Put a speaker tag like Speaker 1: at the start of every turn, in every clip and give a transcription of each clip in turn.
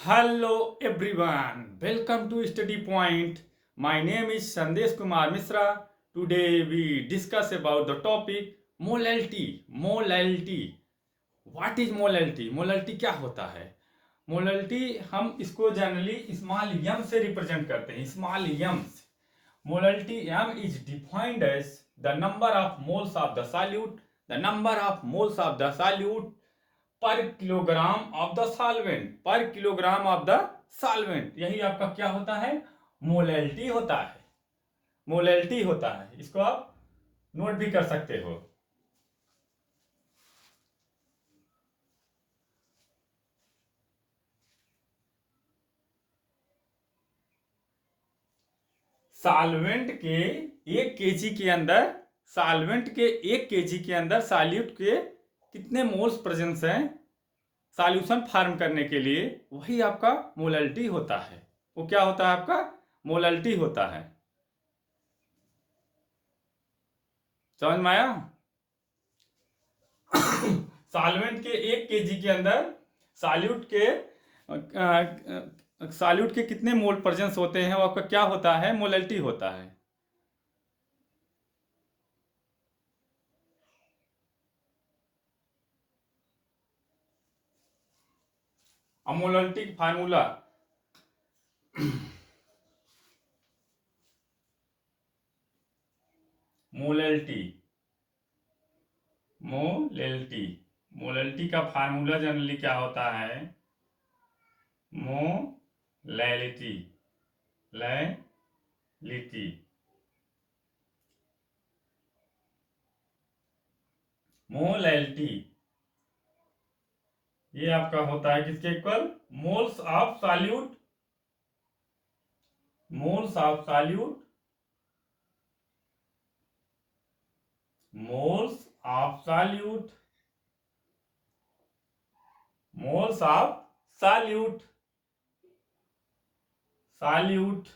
Speaker 1: Hello everyone, welcome to Study Point. My name is Sandesh Kumar Misra. Today we discuss about the topic molality. Molality. What is molality? Molality क्या होता है? Molality हम इसको generally small m से represent करते हैं. Small m. Molality m is defined as the number of moles of the solute. The number of moles of the solute पर kilogram of the solvent. पर किलोग्राम ऑफ द सॉल्वेंट, यही आपका क्या होता है? मोलैलिटी होता है. मोलैलिटी होता है. इसको आप नोट भी कर सकते हो. सॉल्वेंट के 1 kg के अंदर, सॉल्वेंट के 1 kg के अंदर सॉल्यूट के कितने मोल्स प्रेजेंस हैं सॉल्यूशन फॉर्म करने के लिए, वही आपका मोलैलिटी होता है. वो क्या होता है? आपका मोलैलिटी होता है. समझ में आया? सॉल्वेंट के 1 kg के अंदर सॉल्यूट के कितने मोल प्रेजेंस होते हैं, वो आपका क्या होता है? मोलैलिटी होता है. अब molality formula molality molality molality का फार्मूला जनरली क्या होता है? मोलैलिटी लैलिटी मोलैलिटी ये आपका होता है किसके equal? Moles of solute. Moles of solute moles of solute moles of solute solute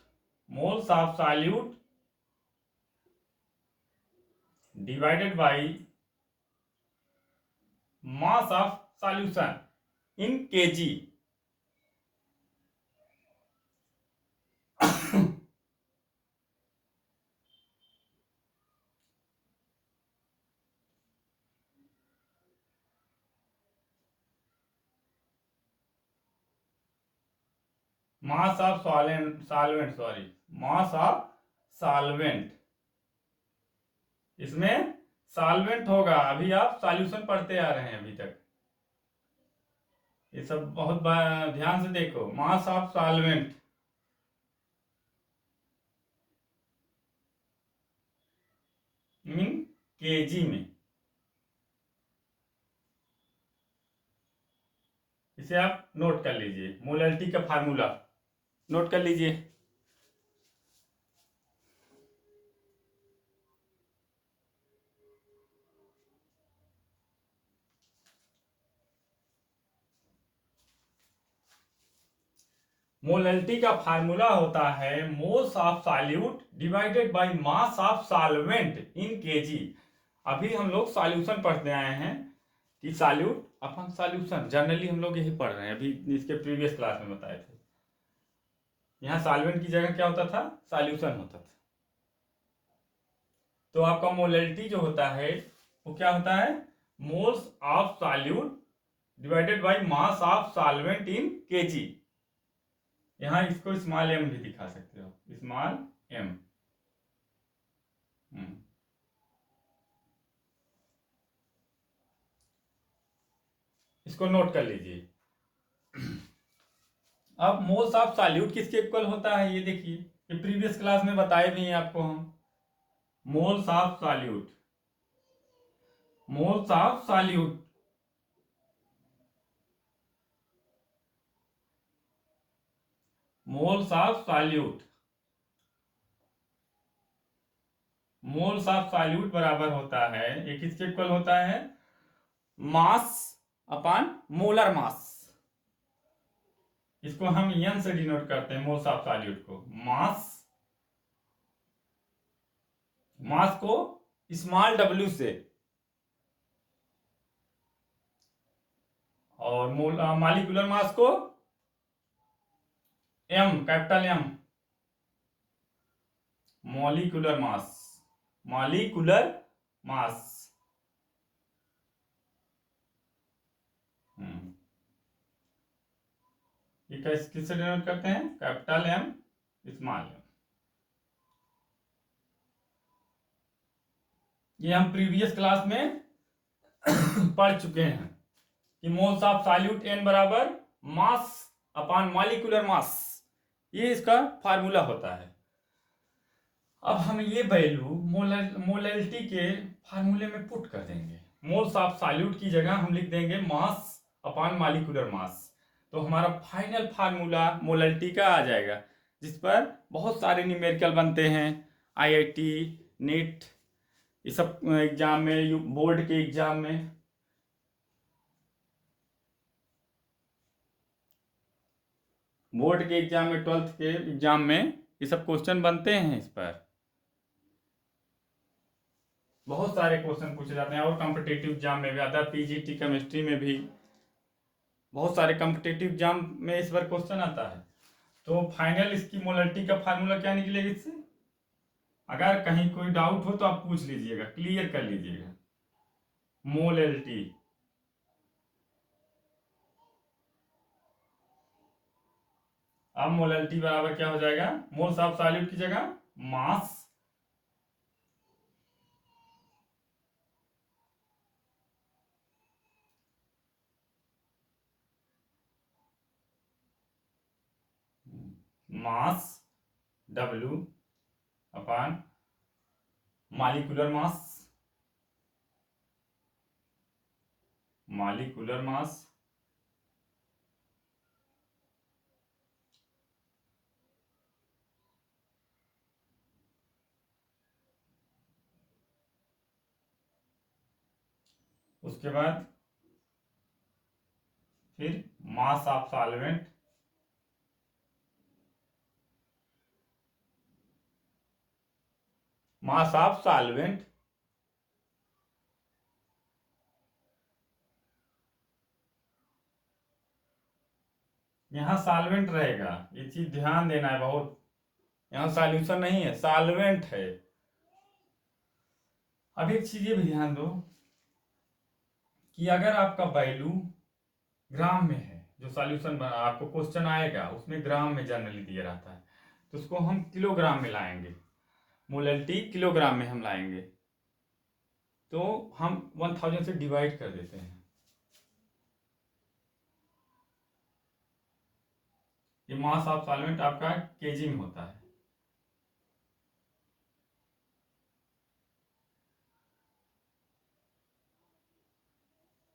Speaker 1: moles of solute divided by mass of solution in kg. Mass of solvent sorry mass of solvent. इसमें solvent होगा. अभी आप solution पढ़ते आ रहे हैं अभी तक. ये सब बहुत ध्यान से देखो. मास ऑफ सॉल्वेंट इन केजी में. इसे आप नोट कर लीजिए. मोलैलिटी का फार्मूला नोट कर लीजिए. मोलैलिटी का फार्मूला होता है moles of solute divided by mass of solvent in KG. अभी हम लोग सॉल्यूशन पढ़ते आए हैं कि सॉल्यूट अपन सॉल्यूशन जनरली हम लोग यही पढ़ रहे हैं. अभी इसके प्रीवियस क्लास में बताए थे. यहाँ सॉल्वेंट की जगह क्या होता था? सॉल्यूशन होता था. तो आपका मोलैलिटी जो होता है वो क्या होता है? Moles of solute divided by mass of solvent in KG. यहां इसको स्मॉल m भी दिखा सकते हो. Small m. इसको नोट कर लीजिए. अब मोल्स ऑफ सॉल्यूट किसके इक्वल होता है ये देखिए. ये प्रीवियस क्लास में बताए भी हैं आपको हम. Moles of solute moles of solute moles of solute moles of solute बराबर होता है, ये किसके इक्वल होता है? Mass upon molar mass. इसको हम n से डिनोट करते हैं. मोल्स ऑफ सॉल्यूट को मास को स्मॉल w से और मॉलिक्यूलर मास को M, capital M, molecular mass, molecular mass. ये किससे डिनोट करते हैं? Capital M, small M. ये हम प्रीवियस क्लास में पढ़ चुके हैं कि मोल्स ऑफ सॉल्यूट एन बराबर मास अपॉन मॉलिक्यूलर मास, ये इसका फार्मूला होता है। अब हम ये वैल्यू मोलैलिटी के फार्मूले में पुट कर देंगे। मोल्स ऑफ सॉल्यूट की जगह हम लिख देंगे मास अपॉन मॉलिक्यूलर मास, तो हमारा फाइनल फार्मूला मोलैलिटी का आ जाएगा, जिस पर बहुत सारे न्यूमेरिकल बनते हैं। आईआईटी, नीट, ये सब एग्जाम में, बोर्ड के एग्जाम में ट्वेल्थ के एग्जाम में ये सब क्वेश्चन बनते हैं। इस पर बहुत सारे क्वेश्चन पूछे जाते हैं, और कॉम्पिटिटिव एग्जाम में भी आता है, पीजीटी केमिस्ट्री में भी बहुत सारे कॉम्पिटिटिव एग्जाम में इस पर क्वेश्चन आता है। तो फाइनल इसकी मोलैलिटी का फार्मूला क्या निकलेगा इससे? अगर कहीं कोई डाउट हो तो आप पूछ लीजिएगा, क्लियर कर लीजिएगा। मोलैलिटी, अब मोलैलिटी बराबर क्या हो जाएगा? मोल्स ऑफ सॉल्यूट की जगह मास W अपॉन मॉलिक्यूलर मास, उसके बाद फिर मास of solvent, mass of solvent, यहां सॉल्वेंट रहेगा, ये चीज ध्यान देना है बहुत। यहां सॉल्यूशन नहीं है, सॉल्वेंट है। अब एक चीज ये भी ध्यान दो कि अगर आपका वैल्यू ग्राम में है, जो सॉल्यूशन आपको क्वेश्चन आएगा उसमें ग्राम में जनरली दिया रहता है, तो उसको हम किलोग्राम में लाएंगे, मोलैलिटी किलोग्राम में हम लाएंगे, तो हम 1000 से डिवाइड कर देते हैं। ये मास ऑफ सॉल्वेंट आपका केजी में होता है।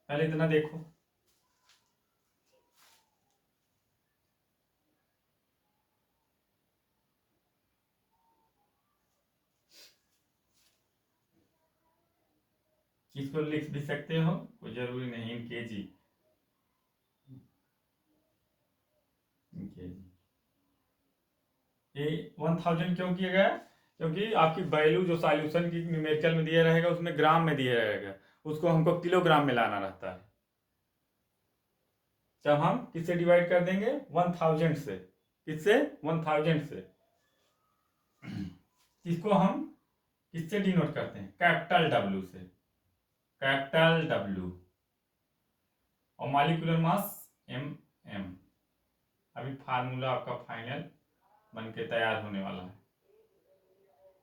Speaker 1: पहले इतना देखो, इसको लिख भी सकते हो, कोई जरूरी नहीं इन केजी। ये 1000 क्यों किया गया? क्योंकि आपकी वैल्यू जो सॉल्यूशन की न्यूमेरिकल में दिया रहेगा उसमें ग्राम में दिया रहेगा, उसको हमको किलोग्राम में लाना रहता है। तब हम किससे डिवाइड कर देंगे? 1000 से। किससे? 1000 से। इसको हम किससे डिनोट करते हैं? कैपिटल W से, कैपिटल W। और मॉलिक्यूलर मास MM। अभी फार्मूला आपका फाइनल बन के तैयार होने वाला है।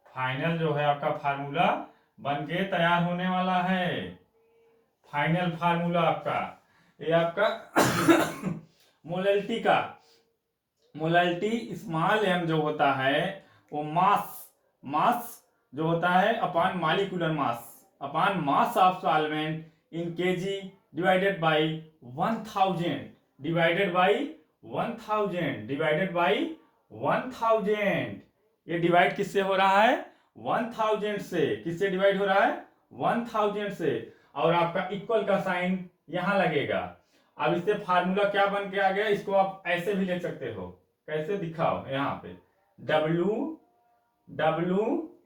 Speaker 1: फाइनल जो है आपका फार्मूला बन के तैयार होने वाला है। फाइनल फार्मूला आपका, ये आपका मोलैलिटी का, मोलैलिटी स्मॉल m जो होता है वो मास जो होता है upon molecular mass, upon mass of solvent in KG divided by 1000, divided by 1000, divided by 1000। ये डिवाइड किससे हो रहा है? 1000 से। किससे डिवाइड हो रहा है? 1000 से। और आपका इक्वल का साइन यहां लगेगा। अब इससे फार्मूला क्या बन के आ गया? इसको आप ऐसे भी लिख सकते हो। कैसे? दिखाओ यहाँ पे, W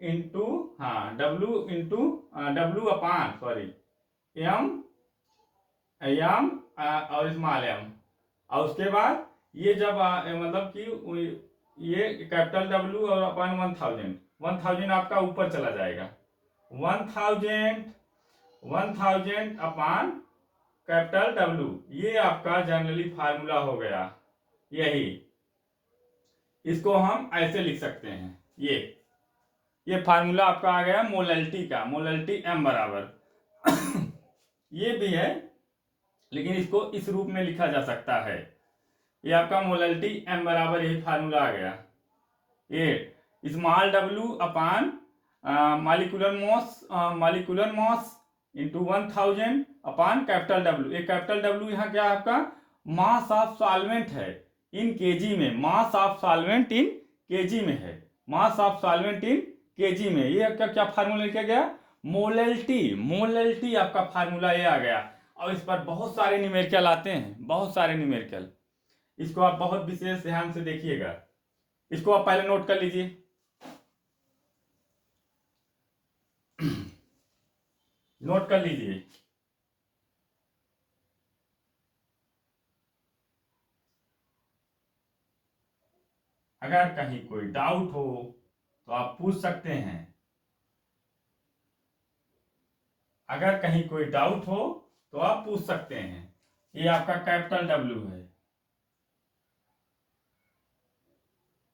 Speaker 1: इंटू, हाँ W अपान, सॉरी, M और स्मॉल m, और उसके बाद ये जब मतलब कि ये कैपिटल डब्ल्यू और अपन 1000 आपका ऊपर चला जाएगा। 1000 अपान कैपिटल डब्ल्यू, ये आपका जनरली फार्मूला हो गया। यही इसको हम ऐसे लिख सकते हैं। ये फार्मूला आपका आ गया मोलैलिटी का, मोलैलिटी m बराबर ये भी है, लेकिन इसको इस रूप में लिखा जा सकता है। ये आपका मोलैलिटी m बराबर यही फार्मूला आ गया। ये स्मॉल w अपान molecular moss into 1000 upon capital W. ये कैपिटल डब्ल्यू यहाँ क्या आपका मास ऑफ सॉल्वेंट है इन केजी में, मास ऑफ सॉल्वेंट इन केजी में है, मास ऑफ सॉल्वेंट इन केजी में। ये आपका क्या फार्मूला लिखा गया, मोलैलिटी आपका फार्मूला ये आ गया। और इस पर बहुत सारे न्यूमेरिकल आते हैं, बहुत सारे न्यूमेरिकल, इसको आप बहुत विशेष ध्यान से देखिएगा। इसको आप पहले नोट कर लीजिए। नोट कर लीजिए। अगर कहीं कोई डाउट हो तो आप पूछ सकते हैं। अगर कहीं कोई डाउट हो तो आप पूछ सकते हैं। ये आपका कैपिटल डब्ल्यू है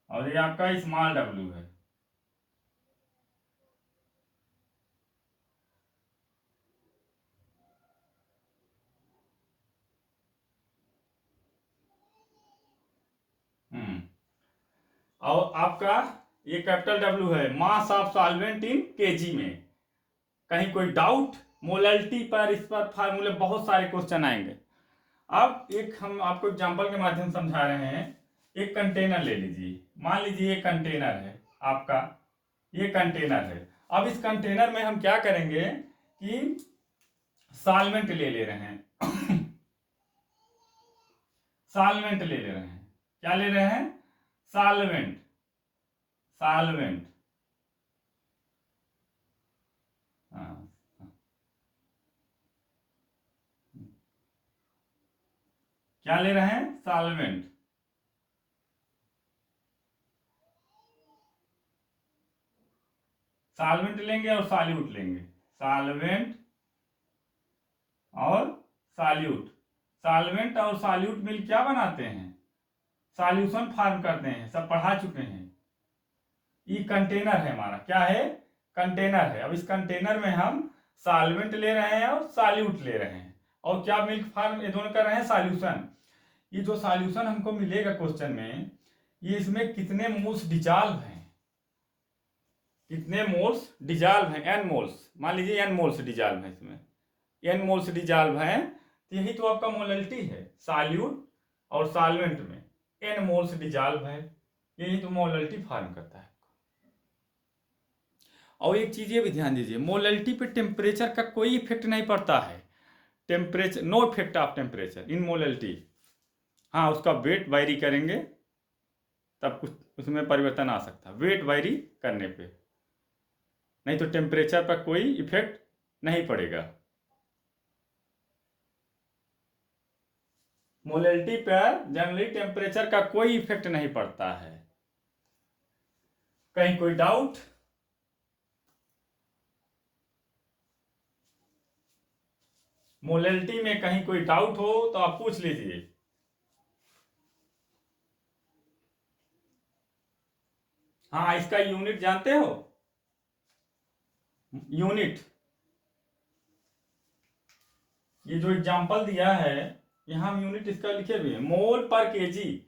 Speaker 1: और ये आपका स्मॉल डब्ल्यू है। और आपका ये कैपिटल डब्ल्यू है, मास ऑफ सॉल्वेंट इन केजी में। कहीं कोई डाउट मोलैलिटी पर, इस पर फार्मूले बहुत सारे क्वेश्चन आएंगे। अब एक हम आपको एग्जांपल के माध्यम से समझा रहे हैं। एक कंटेनर ले लीजिए, मान लीजिए ये कंटेनर है आपका, ये कंटेनर है। अब इस कंटेनर में हम क्या करेंगे कि सॉल्वेंट ले रहे हैं सॉल्वेंट ले रहे हैं। क्या ले रहे हैं, सॉल्वेंट। क्या ले रहे हैं, सॉल्वेंट। सॉल्वेंट लेंगे और सॉल्यूट लेंगे, सॉल्वेंट और सॉल्यूट। सॉल्वेंट और सॉल्यूट मिल क्या बनाते हैं, सॉल्यूशन फॉर्म करते हैं, सब पढ़ा चुके हैं। ये कंटेनर है हमारा, क्या है, कंटेनर है। अब इस कंटेनर में हम सॉल्वेंट ले रहे हैं और सॉल्यूट ले रहे हैं, और क्या मिल्क फॉर्म ये दोनों कर रहे हैं, सॉल्यूशन। ये जो सॉल्यूशन हमको मिलेगा क्वेश्चन में, ये इसमें कितने मोल्स डिजॉल्व हैं, कितने मोल्स डिजॉल्व हैं, n मोल्स। मान लीजिए n मोल्स डिजॉल्व है, इसमें n मोल्स डिजॉल्व हैं, तो यही तो आपका मोलैलिटी है। सॉल्यूट और सॉल्वेंट में n मोल्स डिजॉल्व है, यही तो मोलैलिटी फॉर्म करता है। और एक चीज ये भी ध्यान दीजिए, मोलैलिटी पे टेम्परेचर का कोई इफेक्ट नहीं पड़ता है। Temperature, no effect of temperature in molality. हाँ, उसका वेट वायरी करेंगे तब कुछ उसमें परिवर्तन आ सकता है, वेट वायरी करने पे, नहीं तो टेम्परेचर पर कोई इफेक्ट नहीं पड़ेगा। मोलैलिटी पर जनरली टेम्परेचर का कोई इफेक्ट नहीं पड़ता है। कहीं कोई डाउट, मोलैलिटी में कहीं कोई डाउट हो तो आप पूछ लीजिए। हाँ, इसका यूनिट जानते हो, यूनिट, ये जो एग्जांपल दिया है यहां हम यूनिट इसका लिखे हुए हैं, मोल पर केजी।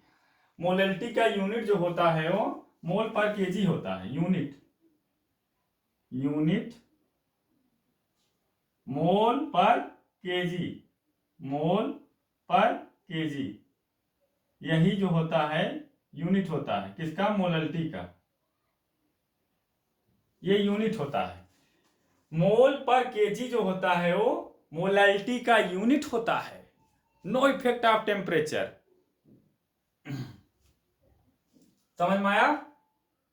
Speaker 1: मोलैलिटी का यूनिट जो होता है वो मोल पर केजी होता है। यूनिट मोल पर केजी, मोल पर केजी, यही जो होता है यूनिट होता है किसका, मोलैलिटी का। ये यूनिट होता है। मोल पर केजी जो होता है वो मोलैलिटी का यूनिट होता है। No effect of temperature. समझ में आया,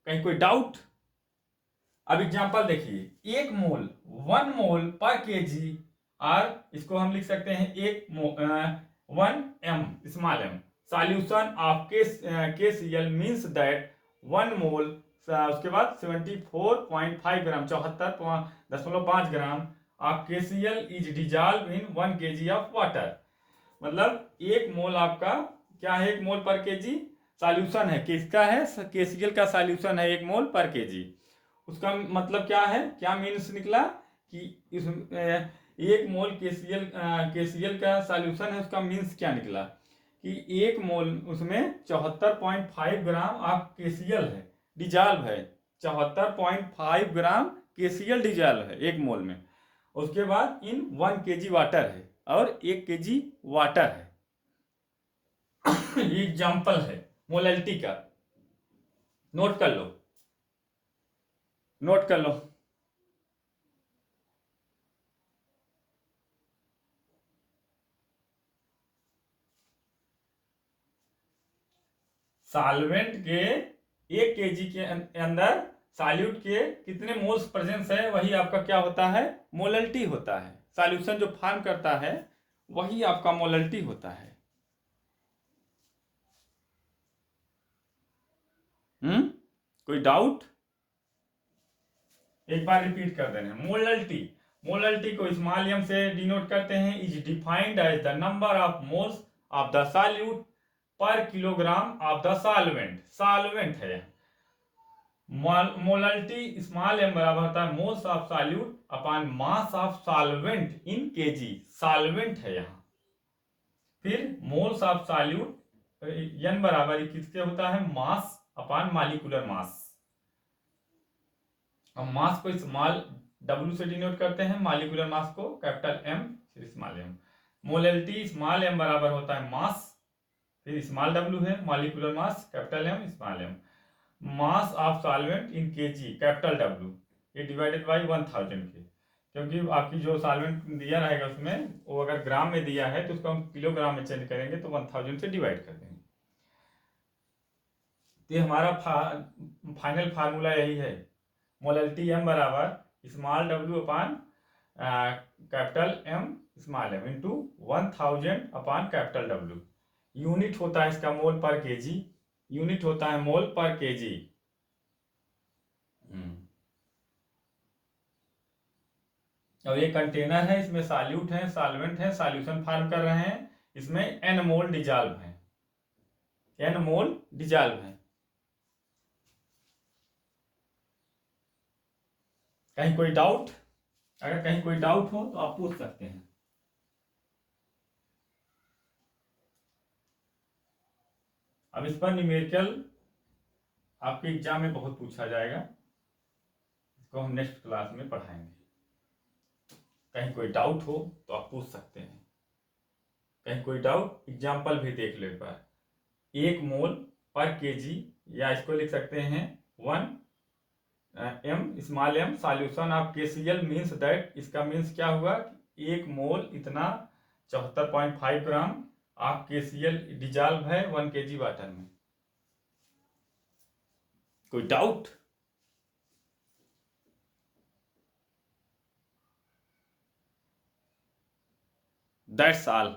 Speaker 1: कहीं कोई डाउट। अब एग्जांपल देखिए, 1 मोल 1 मोल पर केजी, और इसको हम लिख सकते हैं 1 m small m solution of KCl means that 1 mole, उसके बाद 74.5 ग्राम 74.5 gram of KCl is dissolve in 1 kg of water. मतलब 1 मोल आपका क्या है, 1 मोल पर केजी सॉल्यूशन है, किसका है, KCl का सॉल्यूशन है 1 मोल पर केजी। उसका मतलब क्या है, क्या मीन्स निकला कि इस 1 मोल KCl का सॉल्यूशन है, उसका मीन्स क्या निकला कि 1 मोल उसमें 74.5 ग्राम ऑफ KCl है, डिजॉल्व है, 74.5 ग्राम KCl डिजॉल्व है 1 मोल में। उसके बाद इन 1 kg वाटर है और 1 kg वाटर है। ये एग्जाम्पल है मोलैलिटी का, नोट कर लो, नोट कर लो। सॉल्वेंट के 1 kg के अंदर सॉल्यूट के कितने मोल्स प्रेजेंस है, वही आपका क्या होता है, मोलैलिटी होता है। सॉल्यूशन जो फॉर्म करता है वही आपका मोलैलिटी होता है। कोई डाउट? एक बार रिपीट कर देना। मोलैलिटी, मोलैलिटी को स्मॉल m से डिनोट करते हैं। Is defined as the number of moles of the solute per kilogram of the solvent. Solvent है, मोलैलिटी स्मॉल m बराबर होता है moles of solute upon mass of solvent in KG. Solvent है यहाँ। फिर मोल्स ऑफ सॉल्यूट n बराबर किसके होता है, मास अपॉन मॉलिक्यूलर मास। हम मास को स्मॉल w से डिनोट करते हैं, मॉलिक्यूलर मास को कैपिटल M फिर small m। Molality small m बराबर होता है मास, फिर स्मॉल w है, molecular mass capital M small m। Mass of solvent in KG capital W, ये डिवाइडेड बाई 1000 के, क्योंकि आपकी जो सॉल्वेंट दिया रहेगा उसमें वो अगर ग्राम में दिया है तो उसको हम किलोग्राम में चेंज करेंगे तो 1000 से डिवाइड कर देंगे। तो हमारा फाइनल फार्मूला यही है, मोलैलिटी M बराबर small w upon capital M small m into 1000 upon capital W। Unit होता है इसका मोल पर केजी, यूनिट होता है मोल पर केजी। और ये कंटेनर है, इसमें सॉल्यूट है, सॉल्वेंट है, सॉल्यूशन फॉर्म कर रहे हैं, इसमें n मोल डिजॉल्व है, n मोल डिजॉल्व है। कहीं कोई डाउट? अगर कहीं कोई डाउट हो तो आप पूछ सकते हैं। अब इस पर न्यूमेरिकल आपके एग्जाम में बहुत पूछा जाएगा, इसको हम नेक्स्ट क्लास में पढ़ाएंगे। कहीं कोई डाउट हो तो आप पूछ सकते हैं। कहीं कोई डाउट, एग्जाम्पल भी देख लो एक बार। 1 मोल पर केजी, या इसको लिख सकते हैं 1 m small m solution of KCl means that, इसका मीन्स क्या हुआ, 1 मोल इतना 74.5 ग्राम ऑफ KCl डिजॉल्व है 1 kg वाटर में। कोई डाउट? That's all.